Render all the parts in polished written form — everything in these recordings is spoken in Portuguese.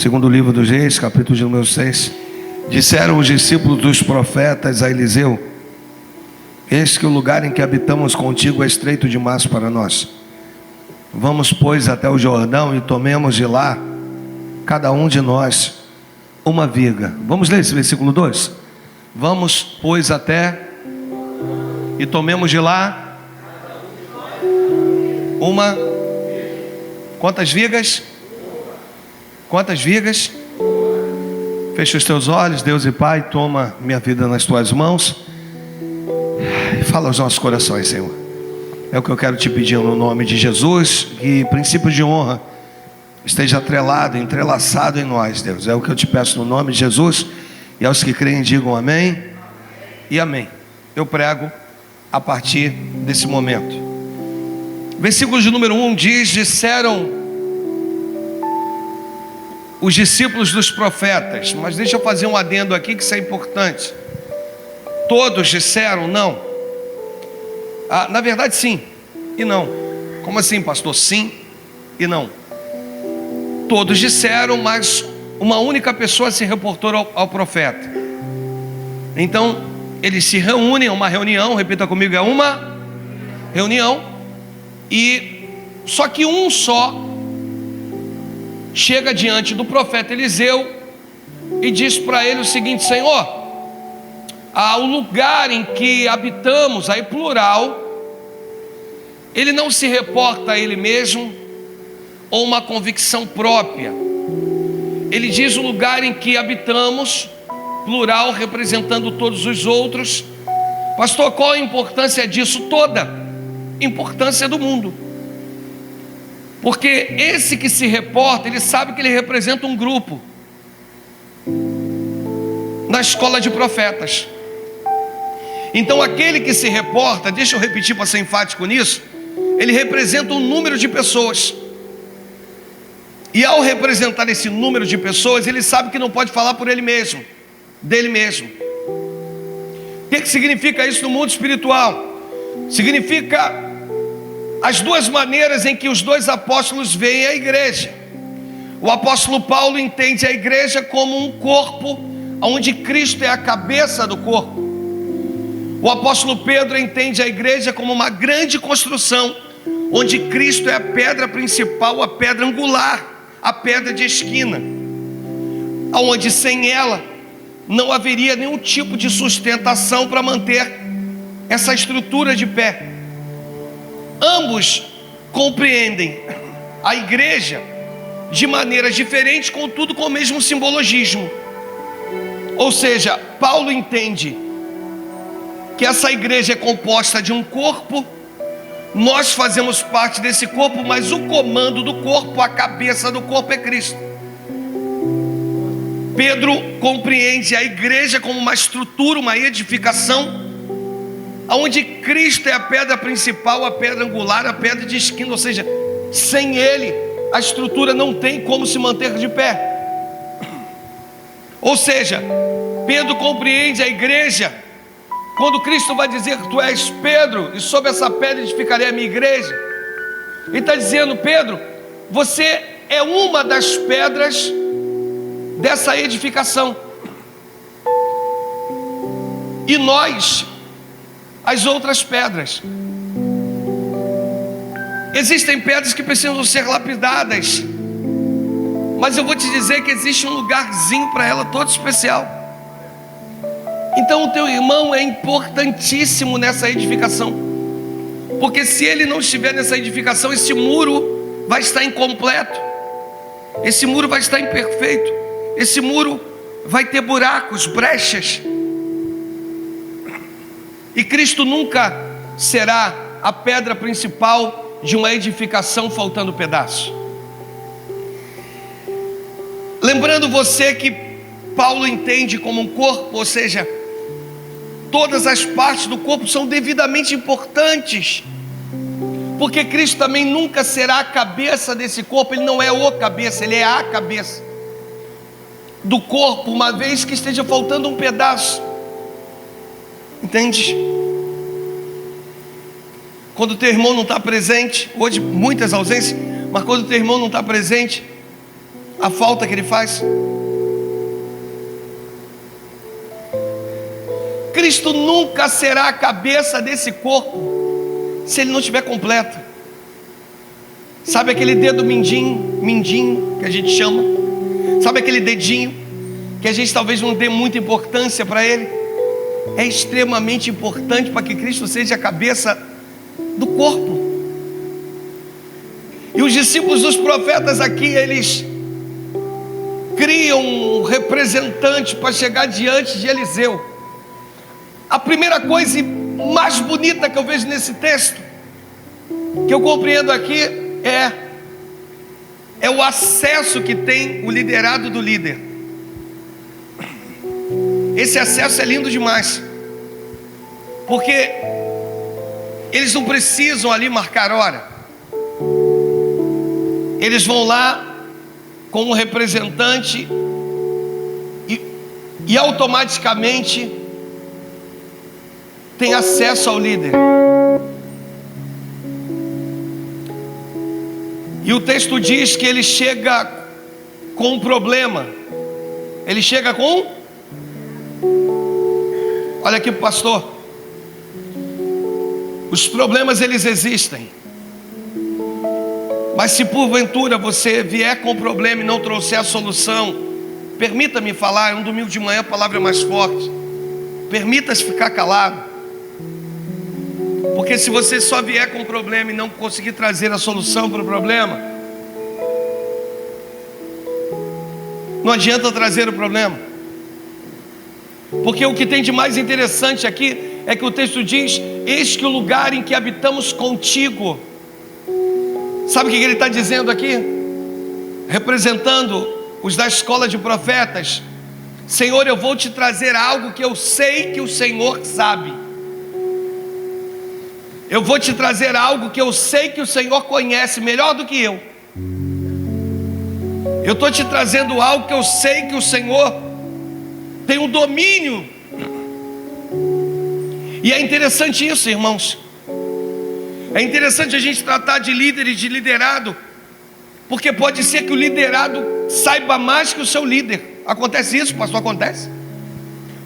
Segundo livro dos Reis, capítulo de número 6. Disseram os discípulos dos profetas a Eliseu: eis que o lugar em que habitamos contigo é estreito demais para nós. Vamos, pois, até o Jordão e tomemos de lá, cada um de nós, uma viga. Vamos ler esse versículo 2? Vamos, pois, até e tomemos de lá uma. Quantas vigas? Quantas vigas? Fecha os teus olhos, Deus e Pai, toma minha vida nas tuas mãos e fala aos nossos corações, Senhor. É o que eu quero te pedir no nome de Jesus, que princípio de honra esteja atrelado, entrelaçado em nós, Deus. É o que eu te peço no nome de Jesus, e aos que creem digam amém e amém. Eu prego a partir desse momento. Versículo de número 1 diz: disseram os discípulos dos profetas. Mas deixa eu fazer um adendo aqui, que isso é importante. Todos disseram? Não. Na verdade sim e não. Como assim, pastor? Sim e não. Todos disseram, mas uma única pessoa se reportou ao profeta. Então eles se reúnem, uma reunião, repita comigo, é uma reunião. E só que um só chega diante do profeta Eliseu e diz para ele o seguinte: Senhor, o lugar em que habitamos, aí plural, ele não se reporta a ele mesmo ou uma convicção própria. Ele diz o lugar em que habitamos, plural, representando todos os outros. Pastor, qual a importância disso? Toda a importância do mundo. Porque esse que se reporta, ele sabe que ele representa um grupo na escola de profetas. Então aquele que se reporta, deixa eu repetir para ser enfático nisso, ele representa um número de pessoas. E ao representar esse número de pessoas, ele sabe que não pode falar por ele mesmo, dele mesmo. O que significa isso no mundo espiritual? Significa as duas maneiras em que os dois apóstolos veem a igreja. O apóstolo Paulo entende a igreja como um corpo, onde Cristo é a cabeça do corpo. O apóstolo Pedro entende a igreja como uma grande construção, onde Cristo é a pedra principal, a pedra angular, a pedra de esquina, onde sem ela não haveria nenhum tipo de sustentação para manter essa estrutura de pé. Ambos compreendem a igreja de maneiras diferentes, contudo com o mesmo simbologismo. Ou seja, Paulo entende que essa igreja é composta de um corpo, nós fazemos parte desse corpo, mas o comando do corpo, a cabeça do corpo é Cristo. Pedro compreende a igreja como uma estrutura, uma edificação, onde Cristo é a pedra principal, a pedra angular, a pedra de esquina. Ou seja, sem Ele a estrutura não tem como se manter de pé. Ou seja, Pedro compreende a igreja quando Cristo vai dizer: tu és Pedro, e sobre essa pedra edificarei a minha igreja. Ele está dizendo: Pedro, você é uma das pedras dessa edificação, e nós as outras pedras. Existem pedras que precisam ser lapidadas, mas eu vou te dizer que existe um lugarzinho para ela todo especial. Então o teu irmão é importantíssimo nessa edificação, porque se ele não estiver nessa edificação, esse muro vai estar incompleto, esse muro vai estar imperfeito, esse muro vai ter buracos, brechas. E Cristo nunca será a pedra principal de uma edificação faltando pedaço. Lembrando você que Paulo entende como um corpo, ou seja, Todas as partes do corpo são devidamente importantes, porque Cristo também nunca será a cabeça desse corpo. Ele não é o cabeça, Ele é a cabeça do corpo, uma vez que esteja faltando um pedaço. Entende? Quando o teu irmão não está presente, hoje muitas ausências, mas quando o teu irmão não está presente, a falta que ele faz. Cristo nunca será a cabeça desse corpo se ele não estiver completo. Sabe aquele dedo mindinho que a gente chama? Sabe aquele dedinho que a gente talvez não dê muita importância para ele? É extremamente importante para que Cristo seja a cabeça do corpo. E os discípulos dos profetas aqui, eles criam um representante para chegar diante de Eliseu. A primeira coisa mais bonita que eu vejo nesse texto, que eu compreendo aqui, é o acesso que tem o liderado do líder. Esse acesso é lindo demais, porque eles não precisam ali marcar hora. Eles vão lá com um representante e automaticamente tem acesso ao líder. E o texto diz que ele chega com um problema. Ele chega com... Olha aqui para o pastor. Os problemas, eles existem. Mas se porventura você vier com o problema e não trouxer a solução, permita-me falar, um domingo de manhã a palavra é mais forte. Permita-se ficar calado. Porque se você só vier com o problema e não conseguir trazer a solução para o problema, não adianta trazer o problema. Porque o que tem de mais interessante aqui é que o texto diz: eis que o lugar em que habitamos contigo. Sabe o que ele está dizendo aqui? Representando os da escola de profetas: Senhor, eu vou te trazer algo que eu sei que o Senhor sabe. Eu vou te trazer algo que eu sei que o Senhor conhece melhor do que eu. Eu estou te trazendo algo que eu sei que o Senhor tem o domínio. E é interessante isso, irmãos. É interessante a gente tratar de líder e de liderado, porque pode ser que o liderado saiba mais que o seu líder. Acontece isso, pastor? Acontece.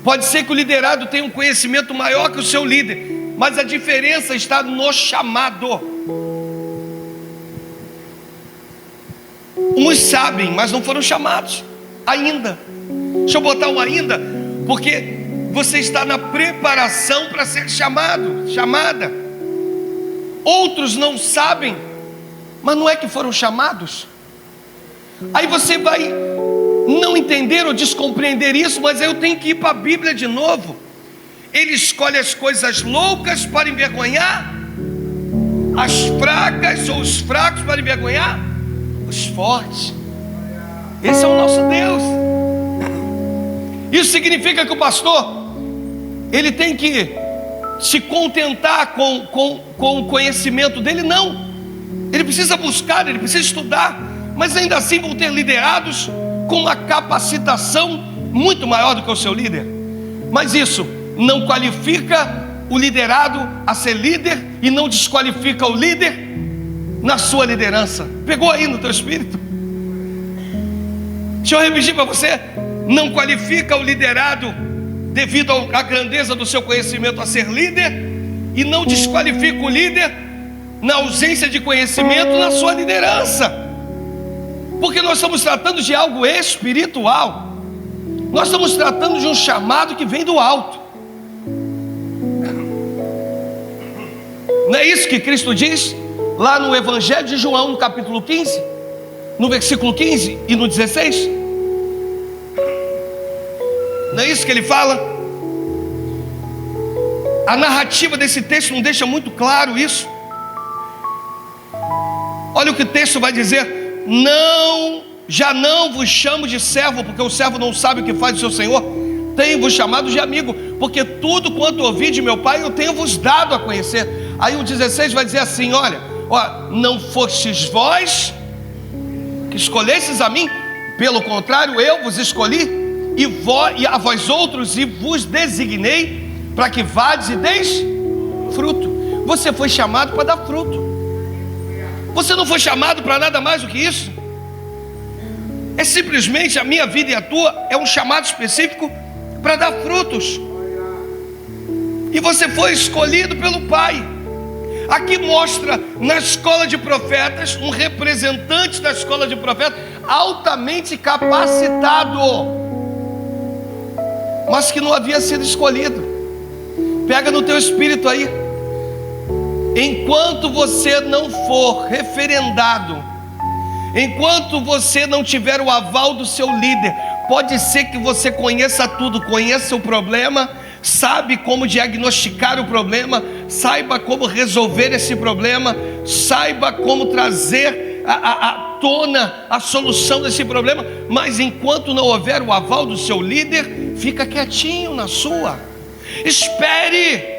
Pode ser que o liderado tenha um conhecimento maior que o seu líder, mas a diferença está no chamado. Uns sabem, mas não foram chamados ainda. Deixa eu botar um ainda, porque você está na preparação para ser chamado, chamada. Outros não sabem, mas não é que foram chamados. Aí você vai não entender ou descompreender isso, mas eu tenho que ir para a Bíblia de novo. Ele escolhe as coisas loucas para envergonhar as fracas, ou os fracos para envergonhar os fortes. Esse é o nosso Deus. Isso significa que o pastor, ele tem que se contentar com o conhecimento dele? Não. Ele precisa buscar, ele precisa estudar, mas ainda assim vão ter liderados com uma capacitação muito maior do que o seu líder. Mas isso não qualifica o liderado a ser líder e não desqualifica o líder na sua liderança. Pegou aí no teu espírito? Deixa eu repetir para você: não qualifica o liderado devido à grandeza do seu conhecimento a ser líder, e não desqualifica o líder na ausência de conhecimento na sua liderança. Porque nós estamos tratando de algo espiritual. Nós estamos tratando de um chamado que vem do alto. Não é isso que Cristo diz lá no Evangelho de João, no capítulo 15, no versículo 15 e no 16? Não é isso que ele fala? A narrativa desse texto não deixa muito claro isso. Olha o que o texto vai dizer: não, já não vos chamo de servo, porque o servo não sabe o que faz o seu senhor. Tenho-vos chamado de amigo, porque tudo quanto ouvi de meu Pai eu tenho vos dado a conhecer. Aí o 16 vai dizer assim: olha, não fostes vós que escolhestes a mim, pelo contrário, eu vos escolhi, e a vós outros, e vos designei para que vades e deis fruto. Você foi chamado para dar fruto. Você não foi chamado para nada mais do que isso. É simplesmente a minha vida e a tua é um chamado específico para dar frutos. E você foi escolhido pelo Pai. Aqui mostra na escola de profetas um representante da escola de profetas altamente capacitado, mas que não havia sido escolhido. Pega no teu espírito aí. Enquanto você não for referendado, enquanto você não tiver o aval do seu líder, pode ser que você conheça tudo, conheça o problema, sabe como diagnosticar o problema, saiba como resolver esse problema, saiba como trazer à tona a solução desse problema, mas enquanto não houver o aval do seu líder, fica quietinho na sua, espere.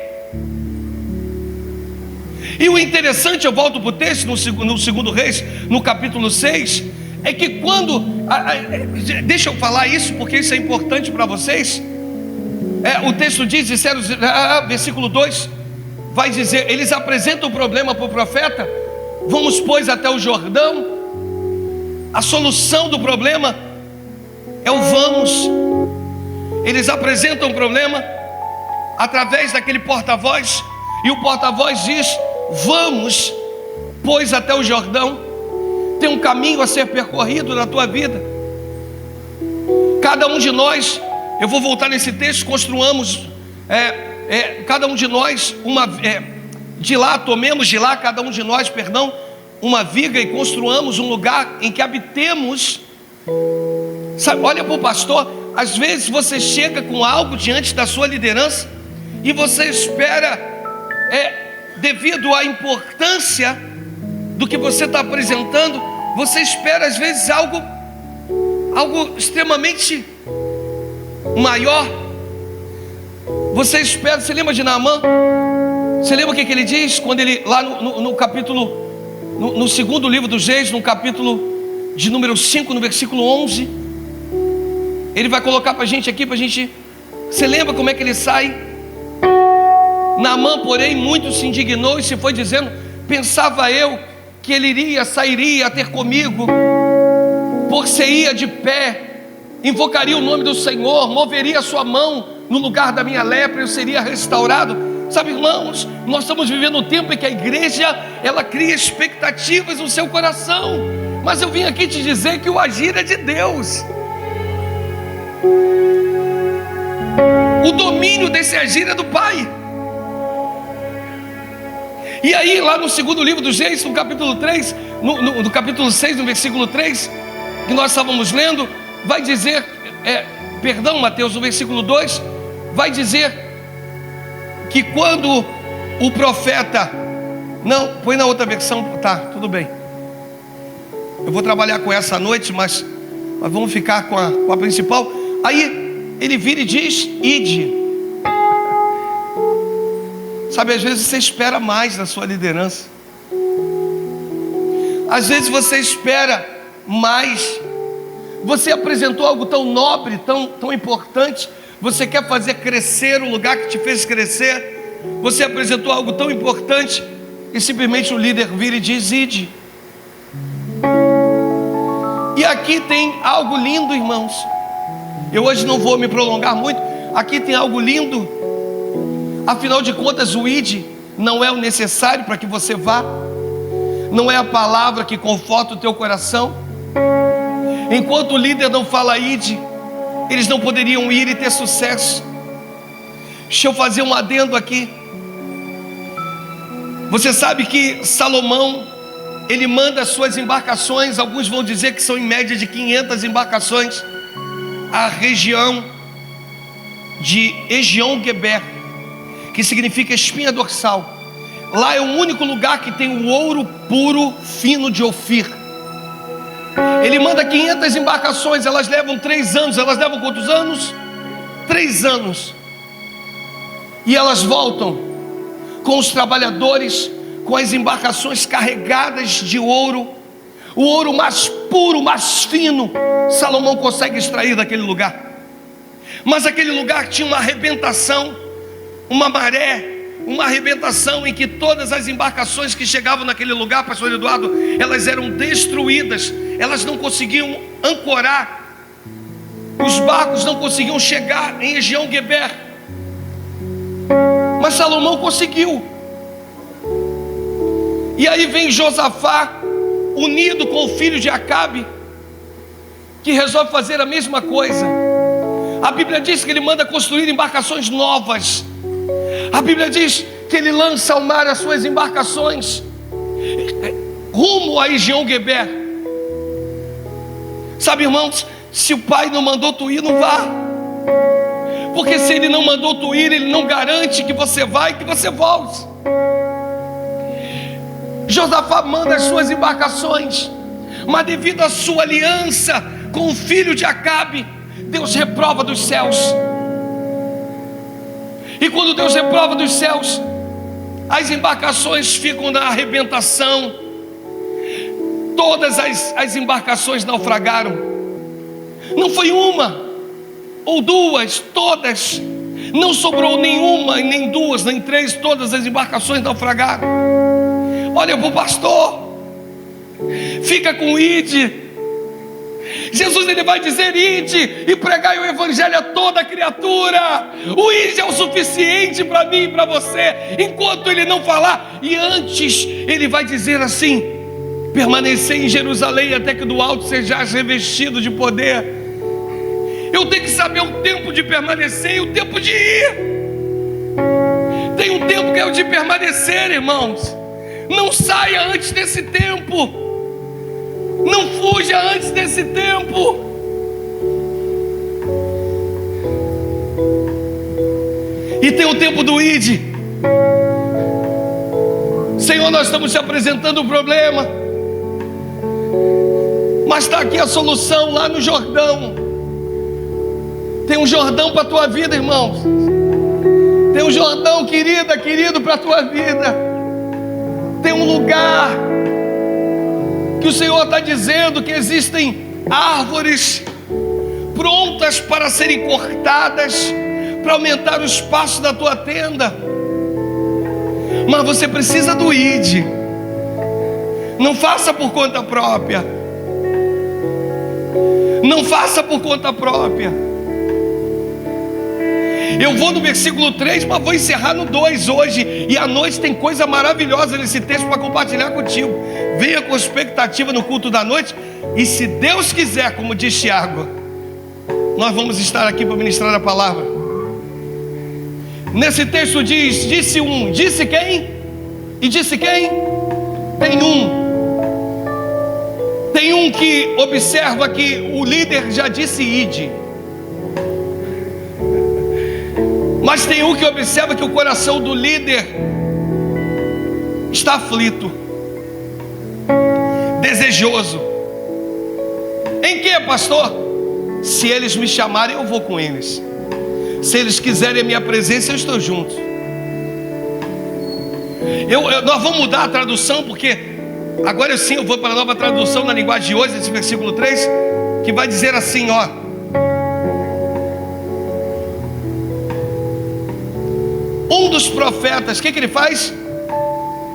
E o interessante, eu volto para o texto, no 2 Reis, no capítulo 6, é que quando, deixa eu falar isso, porque isso é importante para vocês. O texto diz, versículo 2, vai dizer, eles apresentam o problema para o profeta, vamos pois até o Jordão. A solução do problema é o vamos. Eles apresentam o problema através daquele porta-voz, e o porta-voz diz: vamos, pois até o Jordão. Tem um caminho a ser percorrido na tua vida. Cada um de nós, eu vou voltar nesse texto, construamos, cada um de nós, tomemos de lá, cada um de nós, uma viga e construamos um lugar em que habitemos. Sabe, olha para o pastor, às vezes você chega com algo diante da sua liderança e você espera, devido à importância do que você está apresentando, você espera às vezes algo extremamente maior. Você espera, você lembra de Naamã? Você lembra o que ele diz? Quando ele, lá no capítulo, no segundo livro dos Reis, no capítulo de número 5, no versículo 11, ele vai colocar para a gente aqui, você lembra como é que ele sai? Naamã, porém, muito se indignou e se foi dizendo: pensava eu que ele sairia a ter comigo, por-se-ia de pé, invocaria o nome do Senhor, moveria a sua mão no lugar da minha lepra, eu seria restaurado. Sabe, irmãos, nós estamos vivendo um tempo em que a igreja, ela cria expectativas no seu coração, mas eu vim aqui te dizer que o agir é de Deus. O domínio desse agir é do Pai. E aí, lá no segundo livro dos Reis, no capítulo 3, no capítulo 6, no versículo 3, que nós estávamos lendo, vai dizer, Mateus, no versículo 2, vai dizer que quando o profeta, não, põe na outra versão, tá, tudo bem, eu vou trabalhar com essa à noite, mas vamos ficar com a principal. Aí ele vira e diz: ide. Sabe, às vezes você espera mais da sua liderança, às vezes você espera mais. Você apresentou algo tão nobre, tão importante, você quer fazer crescer o lugar que te fez crescer, você apresentou algo tão importante e simplesmente o líder vira e diz: ide. E aqui tem algo lindo, irmãos. Eu hoje não vou me prolongar muito. Aqui tem algo lindo. Afinal de contas, o ide não é o necessário para que você vá, não é a palavra que conforta o teu coração. Enquanto o líder não fala ide, eles não poderiam ir e ter sucesso. Deixa eu fazer um adendo aqui. Você sabe que Salomão, ele manda as suas embarcações, alguns vão dizer que são em média de 500 embarcações, à região de Ezion-Geber, que significa espinha dorsal. Lá é o único lugar que tem o ouro puro fino de Ofir. Ele manda 500 embarcações, elas levam 3 anos. Elas levam quantos anos? 3 anos. E elas voltam com os trabalhadores, com as embarcações carregadas de ouro, o ouro mais puro, mais fino, Salomão consegue extrair daquele lugar. Mas aquele lugar tinha uma arrebentação, uma maré, uma arrebentação em que todas as embarcações que chegavam naquele lugar, pastor Eduardo, elas eram destruídas, elas não conseguiam ancorar, os barcos não conseguiam chegar em Ezion-Gueber. Mas Salomão conseguiu. E aí vem Josafá, unido com o filho de Acabe, que resolve fazer a mesma coisa. A Bíblia diz que ele manda construir embarcações novas. A Bíblia diz que ele lança ao mar as suas embarcações rumo a Ezion-Gueber. Sabe, irmãos, se o pai não mandou tu ir, não vá. Porque se ele não mandou tu ir, ele não garante que você vá e que você volte. Josafá manda as suas embarcações, mas devido à sua aliança com o filho de Acabe, Deus reprova dos céus. E quando Deus reprova dos céus, as embarcações ficam na arrebentação. Todas as embarcações naufragaram. Não foi uma ou duas, todas. Não sobrou nenhuma, nem duas, nem três. Todas as embarcações naufragaram. Olha para o pastor, fica com ide. Jesus, ele vai dizer: ide e pregai o evangelho a toda criatura. O ide é o suficiente para mim e para você, enquanto ele não falar. E antes ele vai dizer assim: permanecer em Jerusalém até que do alto sejais revestido de poder. Eu tenho que saber o tempo de permanecer e o tempo de ir. Tem um tempo que é o de permanecer, irmãos. Não saia antes desse tempo. Não fuja antes desse tempo. E tem o tempo do ide. Senhor, nós estamos te apresentando o problema, mas está aqui a solução lá no Jordão. Tem um Jordão para a tua vida, irmãos. Tem um Jordão, querido, para a tua vida. Tem um lugar que o Senhor está dizendo que existem árvores prontas para serem cortadas, para aumentar o espaço da tua tenda. Mas você precisa do ide. Não faça por conta própria. Não faça por conta própria. Eu vou no versículo 3, mas vou encerrar no 2 hoje. E à noite tem coisa maravilhosa nesse texto para compartilhar contigo. Venha com expectativa no culto da noite. E se Deus quiser, como diz Tiago, nós vamos estar aqui para ministrar a palavra. Nesse texto diz: disse um, disse quem? E disse quem? Tem um que observa que o líder já disse ide. Mas tem um que observa que o coração do líder está aflito, desejoso. Em que, pastor? Se eles me chamarem, eu vou com eles. Se eles quiserem a minha presença, eu estou junto. Nós vamos mudar a tradução, porque agora sim eu vou para a nova tradução na linguagem de hoje, esse versículo 3, que vai dizer assim, ó: um dos profetas, o que ele faz?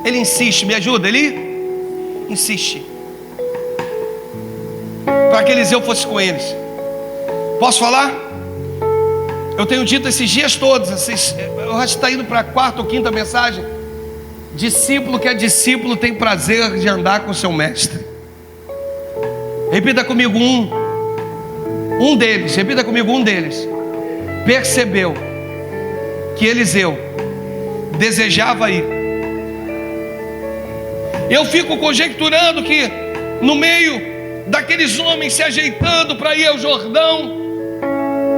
Ele insiste, me ajuda, ele insiste para que Eliseu fosse com eles. Posso falar? Eu tenho dito esses dias todos, eu acho que está indo para a quarta ou quinta mensagem. Discípulo que é discípulo tem prazer de andar com seu mestre. Repita comigo, um deles, repita comigo, um deles percebeu que Eliseu desejava ir. Eu fico conjecturando que no meio daqueles homens se ajeitando para ir ao Jordão,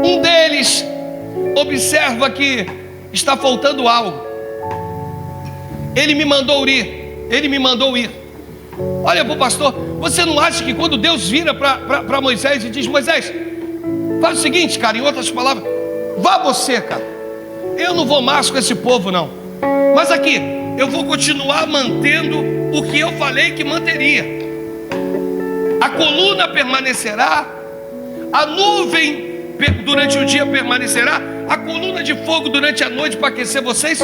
um deles observa que está faltando algo. Ele me mandou ir. Olha para o pastor, você não acha que quando Deus vira para Moisés e diz: Moisés, faz o seguinte, cara, em outras palavras, vá você, cara. eu não vou mais com esse povo não. Mas aqui, eu vou continuar mantendo o que eu falei que manteria. A coluna permanecerá, a nuvem durante o dia permanecerá, a coluna de fogo durante a noite para aquecer vocês.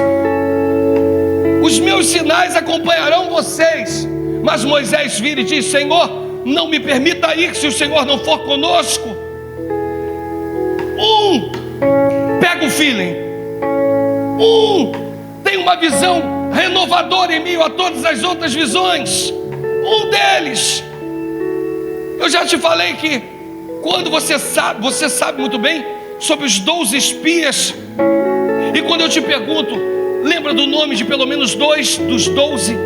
Os meus sinais acompanharão vocês. Mas Moisés vira e diz: Senhor, não me permita ir se o Senhor não for conosco. Pega o feeling. Tem uma visão renovadora em meio a todas as outras visões. Um deles, eu já te falei que quando você sabe muito bem sobre os 12 espias. E quando eu te pergunto, lembra do nome de pelo menos 2 dos 12?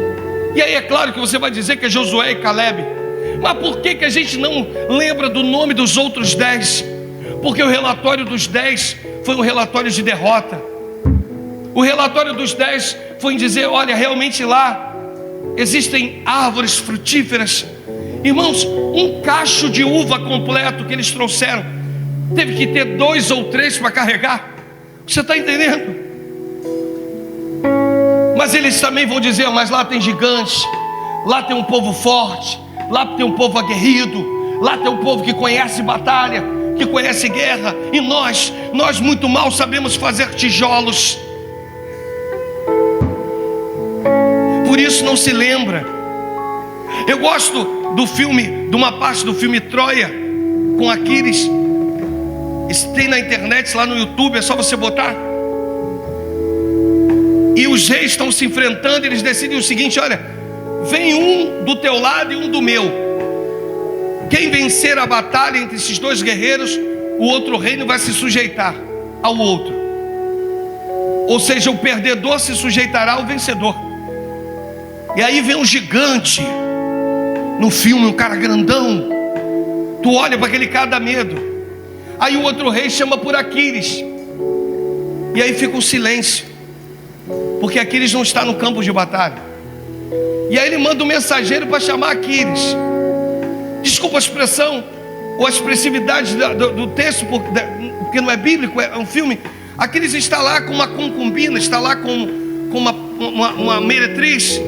E aí é claro que você vai dizer que é Josué e Calebe. Mas por que a gente não lembra do nome dos outros 10? Porque o relatório dos 10 foi um relatório de derrota. O relatório dos 10 foi em dizer: olha, realmente lá existem árvores frutíferas. Irmãos, um cacho de uva completo que eles trouxeram, teve que ter 2 ou 3 para carregar. Você está entendendo? Mas eles também vão dizer: mas lá tem gigantes, lá tem um povo forte, lá tem um povo aguerrido, lá tem um povo que conhece batalha, que conhece guerra. E nós muito mal sabemos fazer tijolos. Por isso não se lembra. Eu gosto do filme, de uma parte do filme Troia, com Aquiles. Isso tem na internet, lá no YouTube, é só você botar. E os reis estão se enfrentando, eles decidem o seguinte: olha, vem um do teu lado e um do meu. Quem vencer a batalha entre esses 2 guerreiros, o outro reino vai se sujeitar ao outro. Ou seja, o perdedor se sujeitará ao vencedor. E aí vem um gigante no filme, um cara grandão. Tu olha para aquele cara, dá medo. Aí o outro rei chama por Aquiles. E aí fica um silêncio, porque Aquiles não está no campo de batalha. E aí ele manda um mensageiro para chamar Aquiles. Desculpa a expressão ou a expressividade do texto, porque não é bíblico, é um filme. Aquiles está lá com uma concubina, está lá com uma meretriz.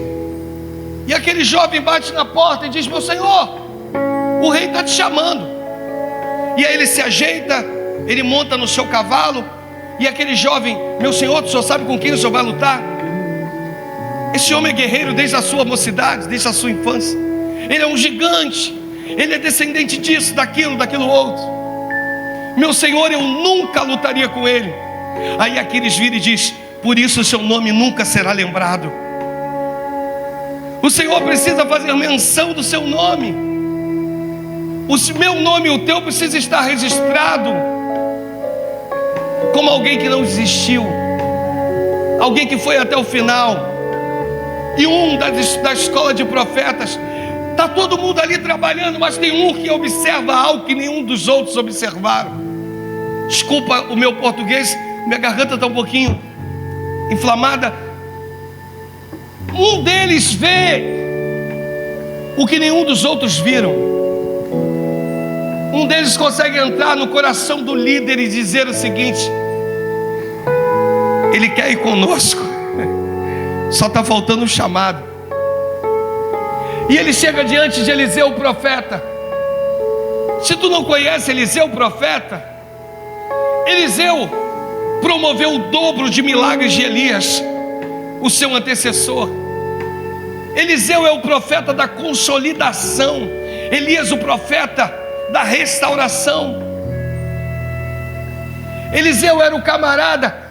E aquele jovem bate na porta e diz: meu senhor, o rei está te chamando. E aí ele se ajeita, ele monta no seu cavalo. E aquele jovem: meu senhor, o senhor sabe com quem o senhor vai lutar? Esse homem é guerreiro desde a sua mocidade, desde a sua infância. Ele é um gigante, ele é descendente disso, daquilo outro. Meu senhor, eu nunca lutaria com ele. Aí Aquiles vira e diz: por isso o seu nome nunca será lembrado. O Senhor precisa fazer menção do seu nome. O meu nome e o teu precisa estar registrado como alguém que não desistiu, alguém que foi até o final. E da escola de profetas, está todo mundo ali trabalhando, mas tem um que observa algo que nenhum dos outros observaram. Desculpa o meu português, minha garganta está um pouquinho inflamada. Um deles vê o que nenhum dos outros viram. Um deles consegue entrar no coração do líder e dizer o seguinte: ele quer ir conosco, só está faltando um chamado. E ele chega diante de Eliseu o profeta. Se tu não conhece Eliseu o profeta, Eliseu promoveu o dobro de milagres de Elias, o seu antecessor. Eliseu é o profeta da consolidação, Elias o profeta da restauração. Eliseu era o camarada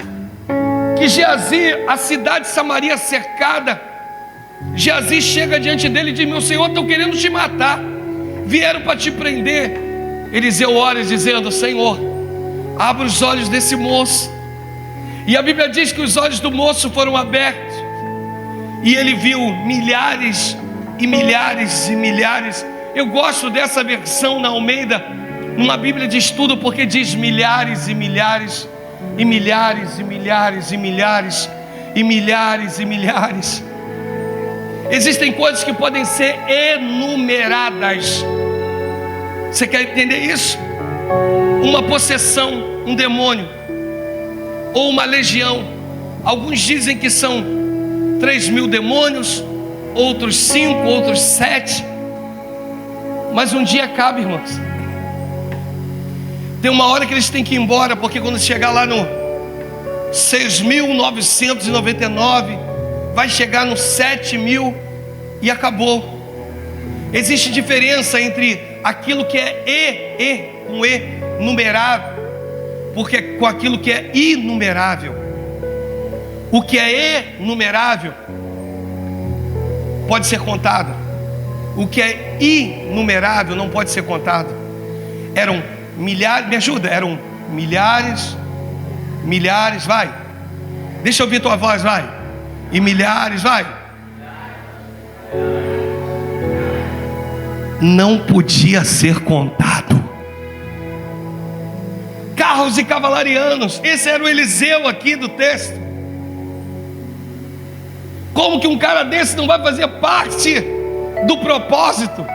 que Geazi, a cidade de Samaria cercada, Geazi chega diante dele e diz: meu senhor, estão querendo te matar, vieram para te prender. Eliseu ora dizendo: Senhor, abre os olhos desse moço. E a Bíblia diz que os olhos do moço foram abertos, e ele viu milhares e milhares e milhares. Eu gosto dessa versão na Almeida, numa Bíblia de estudo, porque diz milhares e milhares e milhares e milhares e milhares e milhares e milhares. Existem coisas que podem ser enumeradas. Você quer entender isso? Uma possessão, um demônio. ou uma legião. Alguns dizem que são 3.000 demônios, outros 5, outros 7. Mas um dia acaba, irmãos. Tem uma hora que eles têm que ir embora, porque quando chegar lá no 6.999, vai chegar no 7.000 e acabou. Existe diferença entre aquilo que é com E, numerável, porque com aquilo que é inumerável. O que é enumerável pode ser contado. O que é inumerável não pode ser contado. Eram milhares, me ajuda, eram milhares, vai. Deixa eu ouvir tua voz, vai. E milhares, vai. Não podia ser contado. Carros e cavalarianos, esse era o Eliseu aqui do texto. Como que um cara desse não vai fazer parte do propósito?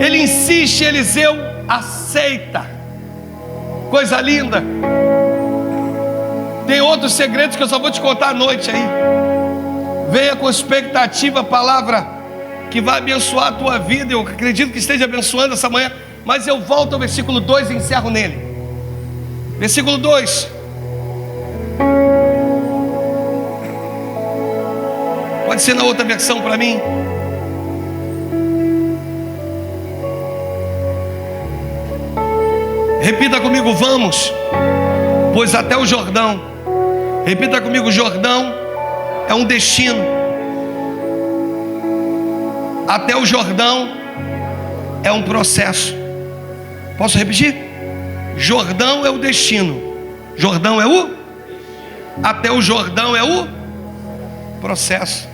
Ele insiste, Eliseu aceita. Coisa linda. Tem outros segredos que eu só vou te contar à noite aí. Venha com expectativa, a palavra que vai abençoar a tua vida. Eu acredito que esteja abençoando essa manhã. Mas eu volto ao versículo 2 e encerro nele. Versículo 2. Pode ser na outra versão para mim. Repita comigo, vamos, pois até o Jordão. Repita comigo, Jordão é um destino. Até o Jordão é um processo. Posso repetir? Jordão é o destino. Jordão é o? Até o Jordão é o processo.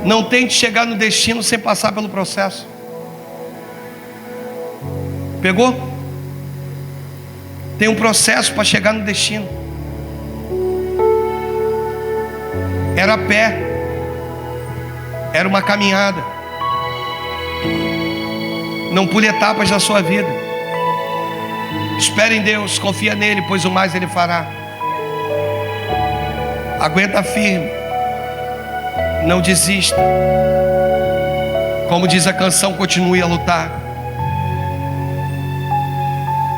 Não tente chegar no destino sem passar pelo processo. Pegou? Tem um processo para chegar no destino. Era a pé. Era uma caminhada. Não pule etapas da sua vida. Espere em Deus, confia nele, pois o mais ele fará. Aguenta firme. Não desista. Como diz a canção, continue a lutar.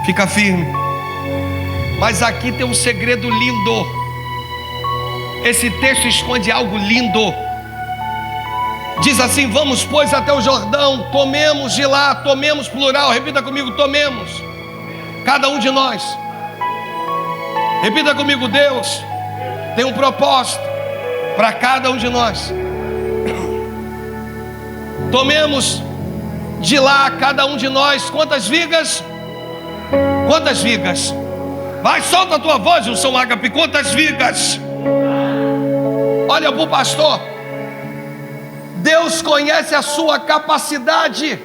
Fica firme. Mas aqui tem um segredo lindo. Esse texto esconde algo lindo. Diz assim: vamos, pois, até o Jordão, tomemos de lá, tomemos plural, repita comigo, tomemos. Cada um de nós. Repita comigo, Deus tem um propósito para cada um de nós. Tomemos de lá, cada um de nós, quantas vigas? Quantas vigas? Vai, solta a tua voz, o São Ágape, quantas vigas? Olha para o pastor. Deus conhece a sua capacidade.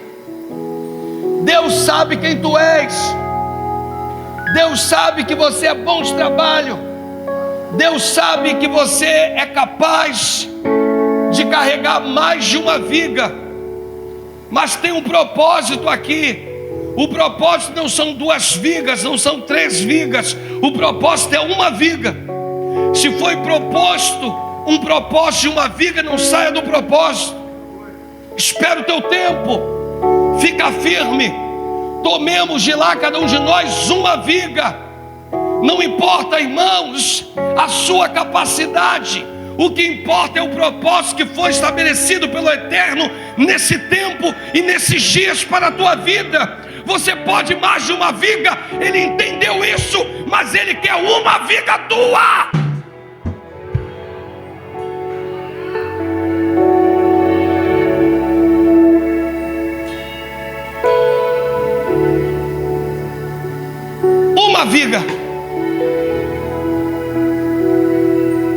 Deus sabe quem tu és. Deus sabe que você é bom de trabalho. Deus sabe que você é capaz de carregar mais de uma viga. Mas tem um propósito aqui. O propósito não são 2 vigas, não são 3 vigas. O propósito é uma viga. Se foi proposto um propósito de uma viga, não saia do propósito. Espera o teu tempo. Fica firme. Tomemos de lá, cada um de nós, uma viga. Não importa, irmãos, a sua capacidade. O que importa é o propósito que foi estabelecido pelo Eterno nesse tempo e nesses dias para a tua vida. Você pode mais de uma viga. Ele entendeu isso, mas Ele quer uma viga tua. Uma viga.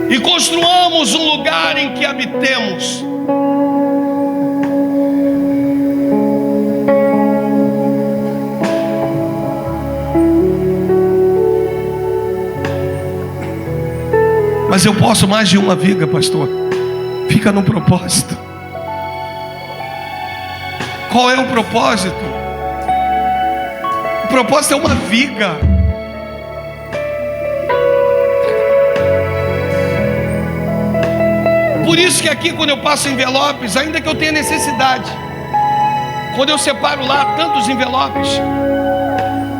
E construamos um lugar em que habitemos. Mas eu posso mais de uma viga, pastor. Fica no propósito. Qual é o propósito? O propósito é uma viga. por isso que aqui, quando eu passo envelopes, ainda que eu tenha necessidade, quando eu separo lá tantos envelopes,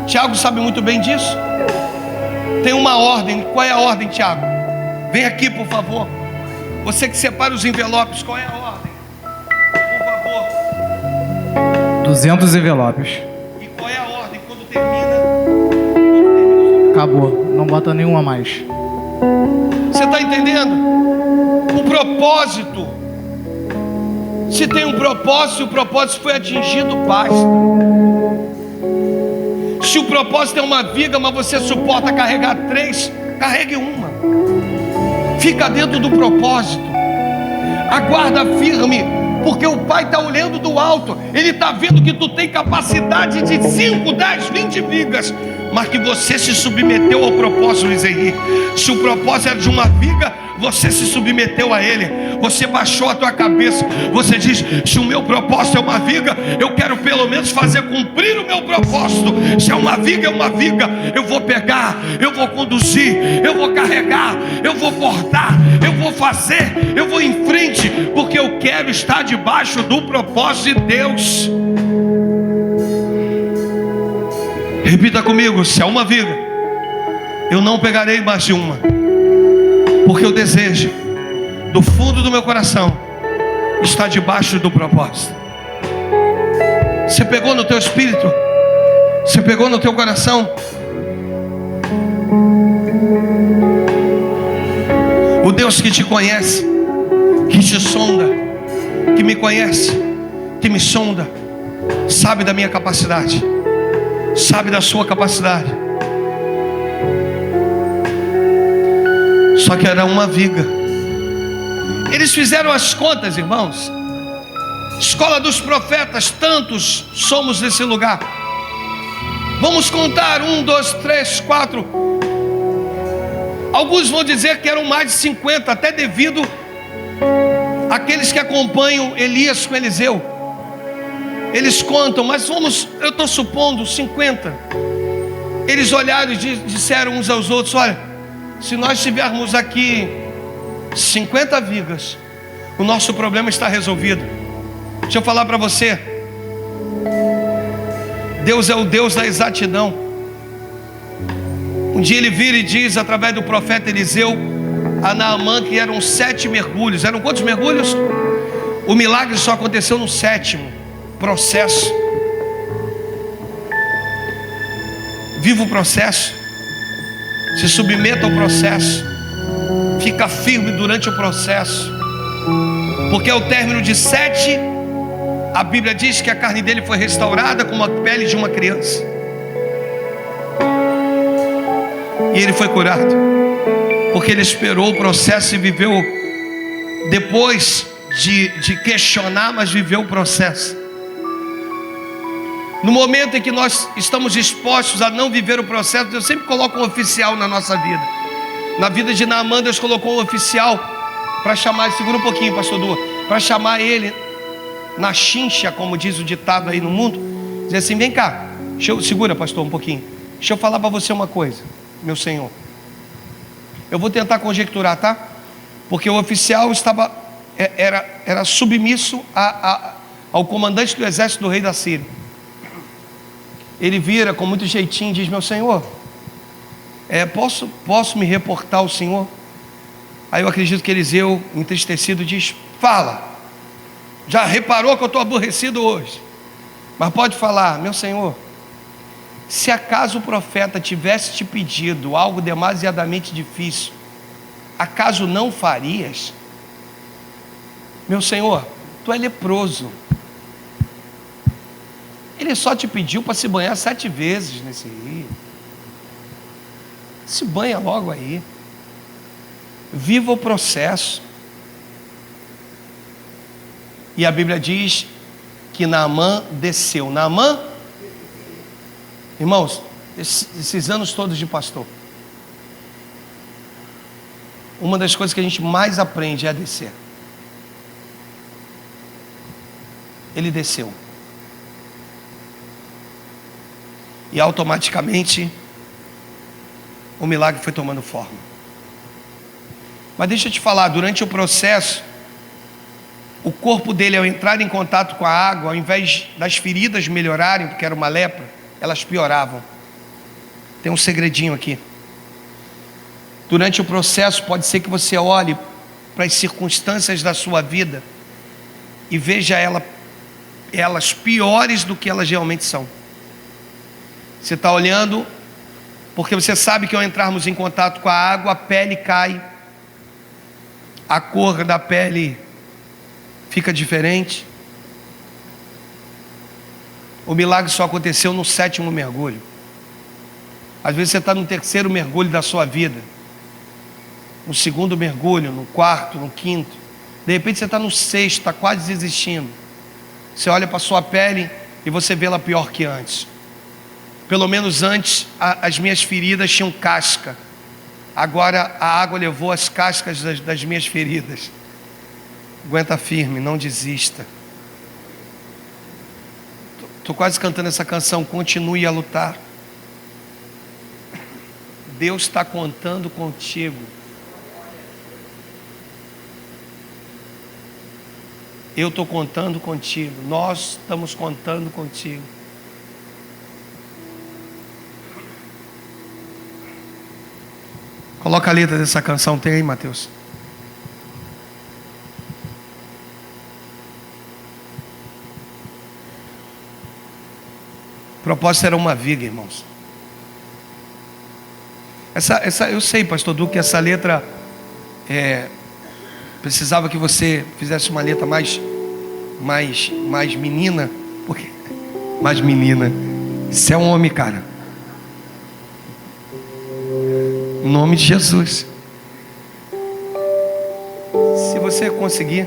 Tiago sabe muito bem disso. Tem uma ordem. Qual é a ordem, Tiago? Vem aqui, por favor. Você que separa os envelopes, qual é a ordem? Por favor. 200 envelopes. E qual é a ordem? Quando termina? Acabou. Não bota nenhuma mais. Você está entendendo? O propósito. Se tem um propósito, o propósito foi atingido, basta. Se o propósito é uma viga, mas você suporta carregar 3, carregue uma. Fica dentro do propósito. Aguarda firme, porque o Pai está olhando do alto. Ele está vendo que tu tem capacidade de 5, 10, 20 vigas, mas que você se submeteu ao propósito, Luiz Henrique. Se o propósito era de uma viga, você se submeteu a ele. Você baixou a tua cabeça. Você diz: se o meu propósito é uma viga, eu quero pelo menos fazer cumprir o meu propósito. Se é uma viga, eu vou pegar, eu vou conduzir, eu vou carregar, eu vou cortar, eu vou fazer, eu vou em frente, porque eu quero estar debaixo do propósito de Deus. Repita comigo: se é uma viga, eu não pegarei mais de uma, porque eu desejo do fundo do meu coração estar debaixo do propósito. Você pegou no teu espírito? Você pegou no teu coração? O Deus que te conhece, que te sonda, que me conhece, que me sonda, sabe da minha capacidade, sabe da sua capacidade. Só que era uma viga. Eles fizeram as contas, irmãos. Escola dos profetas, tantos somos nesse lugar. Vamos contar: 1, 2, 3, 4. Alguns vão dizer que eram mais de 50, até devido àqueles que acompanham Elias com Eliseu. Eles contam, mas eu estou supondo 50. Eles olharam e disseram uns aos outros: olha, se nós tivermos aqui 50 vigas, o nosso problema está resolvido. Deixa eu falar para você, Deus é o Deus da exatidão. Um dia ele vira e diz, através do profeta Eliseu, a Naamã, que eram 7 mergulhos. Eram quantos mergulhos? O milagre só aconteceu no 7º processo. Viva o processo, se submeta ao processo, fica firme durante o processo, porque ao término de 7, a Bíblia diz que a carne dele foi restaurada como a pele de uma criança, e ele foi curado, porque ele esperou o processo e viveu, depois de questionar, mas viveu o processo. No momento em que nós estamos dispostos a não viver o processo, Deus sempre coloca um oficial na nossa vida. Na vida de Naamã, Deus colocou um oficial para chamar, segura um pouquinho, pastor Dua, para chamar ele na chincha, como diz o ditado aí no mundo. Dizer assim: vem cá, segura, pastor, um pouquinho. Deixa eu falar para você uma coisa, meu senhor. Eu vou tentar conjecturar, tá? Porque o oficial era submisso ao comandante do exército do rei da Síria. Ele vira com muito jeitinho e diz: meu senhor, posso me reportar ao senhor? Aí eu acredito que Eliseu, entristecido, diz: fala. Já reparou que eu estou aborrecido hoje, mas pode falar. Meu senhor, se acaso o profeta tivesse te pedido algo demasiadamente difícil, acaso não farias? Meu senhor, tu é leproso. Ele só te pediu para se banhar 7 vezes nesse rio. Se banha logo aí. Viva o processo. E a Bíblia diz que Naamã desceu. Naamã, irmãos, esses anos todos de pastor, uma das coisas que a gente mais aprende é a descer. Ele desceu. E automaticamente o milagre foi tomando forma. Mas deixa eu te falar, durante o processo, o corpo dele, ao entrar em contato com a água, ao invés das feridas melhorarem, porque era uma lepra, elas pioravam. Tem um segredinho aqui. Durante o processo, pode ser que você olhe para as circunstâncias da sua vida e veja elas piores do que elas realmente são. Você está olhando porque você sabe que ao entrarmos em contato com a água, a pele cai, a cor da pele fica diferente. O milagre só aconteceu no 7º mergulho. Às vezes você está no 3º mergulho da sua vida, no 2º mergulho, no 4º, no 5º. De repente você está no 6º, está quase desistindo. Você olha para a sua pele e você vê ela pior que antes. Pelo menos antes as minhas feridas tinham casca. Agora a água levou as cascas das minhas feridas. Aguenta firme, não desista. Estou quase cantando essa canção, continue a lutar. Deus está contando contigo. Eu estou contando contigo. Nós estamos contando contigo. Coloca a letra dessa canção, tem aí, Mateus? O propósito era uma viga, irmãos. Eu sei, pastor Du, que essa letra precisava que você fizesse uma letra mais menina. Porque mais menina. Você é um homem, cara. Em nome de Jesus. Se você conseguir,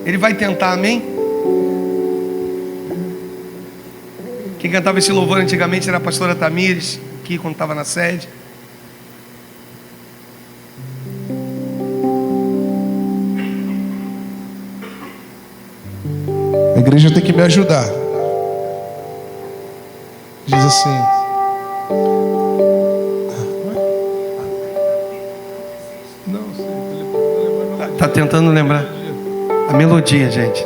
ele vai tentar, amém? Quem cantava esse louvor antigamente era a pastora Tamires, aqui quando estava na sede. A igreja tem que me ajudar. Diz assim: Tá tentando lembrar a melodia, gente.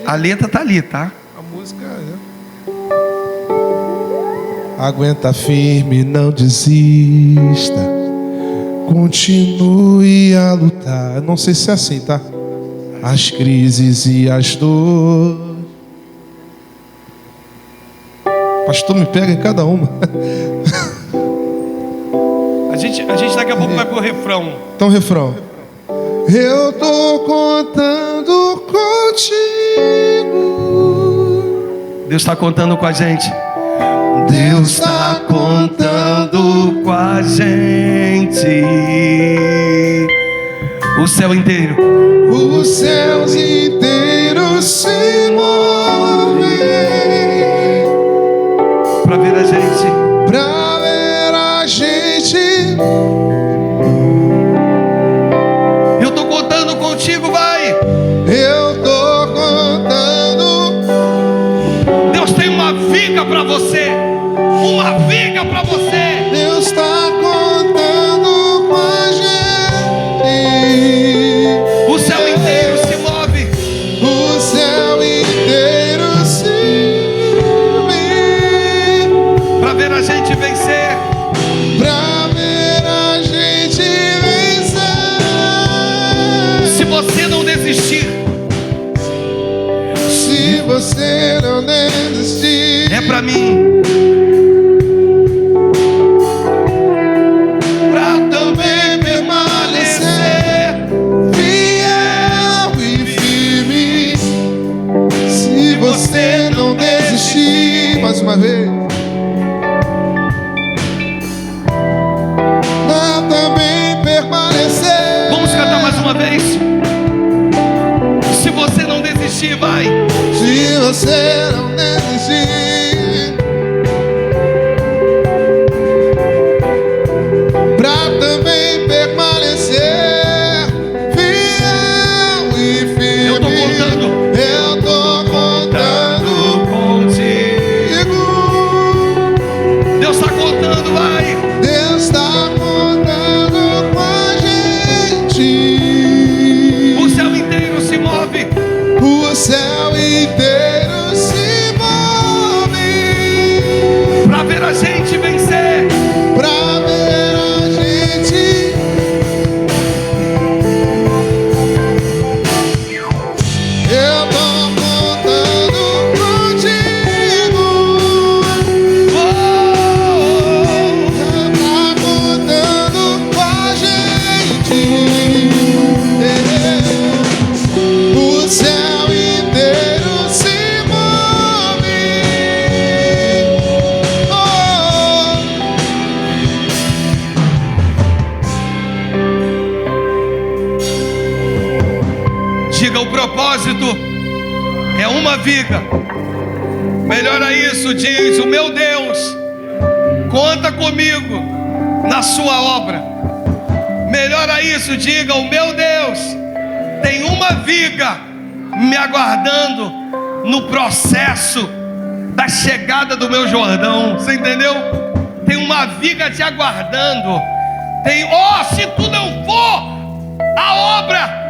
A letra tá ali, tá? a música aguenta firme, não desista, continue a lutar. Não sei se é assim, tá? As crises e as dores. Pastor, me pega em cada uma. A gente daqui a pouco vai pro refrão. Então, refrão. Eu tô contando contigo. Deus está contando com a gente. Deus está contando com a gente. O céu inteiro. Os céus inteiros se movem Para ver a gente. pra ver a gente. Eu tô contando contigo, vai. Eu tô contando. Deus tem uma viga para você. Uma viga para você. Deus tá contando com a gente. O céu inteiro se move. O céu inteiro se move Para ver a gente vencer. pra ver a gente vencer. Se você não desistir, Se você não desistir, é para mim. Pra também permanecer. fiel e firme. Se você não desistir, mais uma vez, pra também permanecer. Vamos cantar mais uma vez. Se você não desistir, vai. Se você não desistir, pra também permanecer fiel e firme. Eu tô contando. Eu tô contando Contigo. contigo. Deus está contando, vai. Deus tá contando com a gente. O céu inteiro Diga: o propósito é uma viga. Melhora isso, diz: o meu Deus conta comigo na sua obra. Melhora isso, diga: o meu Deus tem uma viga me aguardando no processo da chegada do meu Jordão. Você entendeu? Tem uma viga te aguardando. Se tu não for, a obra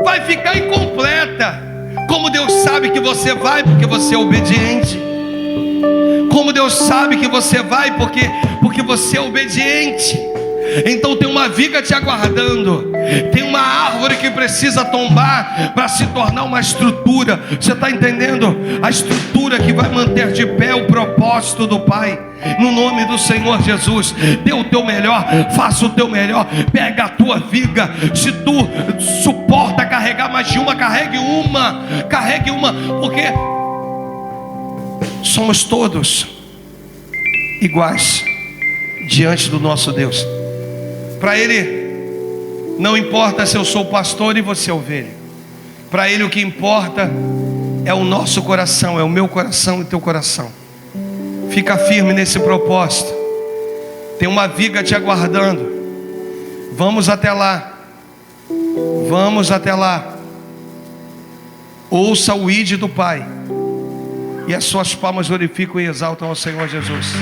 vai ficar incompleta. Como Deus sabe que você vai? Porque você é obediente. Como Deus sabe que você vai? Porque você é obediente. Então tem uma viga te aguardando. Tem uma árvore que precisa tombar para se tornar uma estrutura. Você está entendendo? A estrutura que vai manter de pé o propósito do Pai. No nome do Senhor Jesus, dê o teu melhor, faça o teu melhor. Pega a tua viga. Se tu suporta carregar mais de uma, carregue uma. Carregue uma, porque somos todos iguais diante do nosso Deus. Para Ele não importa se eu sou pastor e você é ovelha. Para Ele o que importa é o nosso coração, é o meu coração e o teu coração. Fica firme nesse propósito. Tem uma viga te aguardando. Vamos até lá. Vamos até lá. Ouça o ide do Pai, e as suas palmas glorificam e exaltam ao Senhor Jesus.